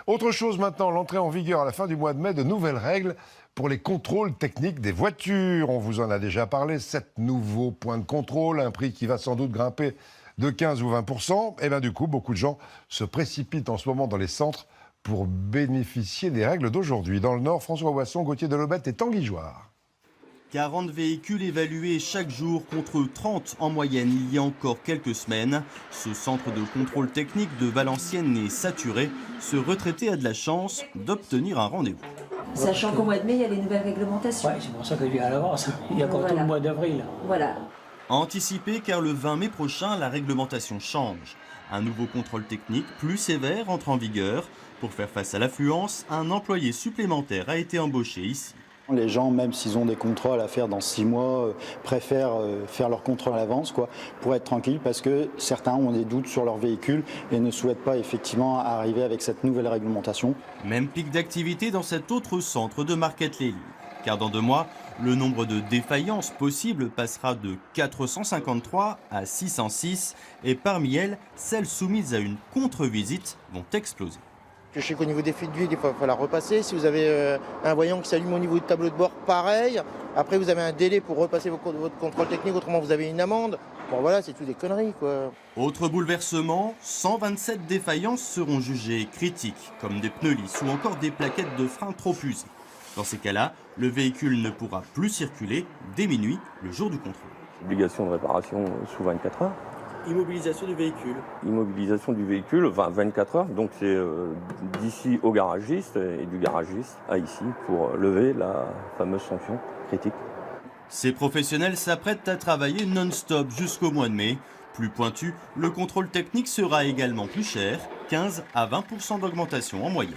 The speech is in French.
Autre chose maintenant, l'entrée en vigueur à la fin du mois de mai de nouvelles règles pour les contrôles techniques des voitures. On vous en a déjà parlé, 7 nouveaux points de contrôle, un prix qui va sans doute grimper de 15 ou 20%. Et bien du coup, beaucoup de gens se précipitent en ce moment dans les centres pour bénéficier des règles d'aujourd'hui. Dans le Nord, François Boisson, Gauthier Delobette et Tanguy Joire. 40 véhicules évalués chaque jour contre 30 en moyenne il y a encore quelques semaines. Ce centre de contrôle technique de Valenciennes est saturé. Ce retraité a de la chance d'obtenir un rendez-vous. Sachant qu'au mois de mai, il y a les nouvelles réglementations. Oui, c'est pour ça que je viens à l'avance. Il y a encore tout le mois d'avril. Voilà. Anticipé car le 20 mai prochain, la réglementation change. Un nouveau contrôle technique plus sévère entre en vigueur. Pour faire face à l'affluence, un employé supplémentaire a été embauché ici. Les gens, même s'ils ont des contrôles à faire dans 6 mois, préfèrent faire leur contrôle à l'avance pour être tranquilles parce que certains ont des doutes sur leur véhicule et ne souhaitent pas effectivement arriver avec cette nouvelle réglementation. Même pic d'activité dans cet autre centre de Marquette-les-Lyres. Car dans 2 mois, le nombre de défaillances possibles passera de 453 à 606 et parmi elles, celles soumises à une contre-visite vont exploser. Je sais qu'au niveau des fuites d'huile, il va falloir repasser. Si vous avez un voyant qui s'allume au niveau du tableau de bord, pareil. Après, vous avez un délai pour repasser votre contrôle technique, autrement vous avez une amende. Bon voilà, c'est tout des conneries quoi. Autre bouleversement, 127 défaillances seront jugées critiques, comme des pneus lisses ou encore des plaquettes de frein trop usées. Dans ces cas-là, le véhicule ne pourra plus circuler dès minuit, le jour du contrôle. Obligation de réparation sous 24 heures. Immobilisation du véhicule. Immobilisation du véhicule, 24 heures, donc c'est d'ici au garagiste et du garagiste à ici pour lever la fameuse sanction critique. Ces professionnels s'apprêtent à travailler non-stop jusqu'au mois de mai. Plus pointu, le contrôle technique sera également plus cher, 15 à 20% d'augmentation en moyenne.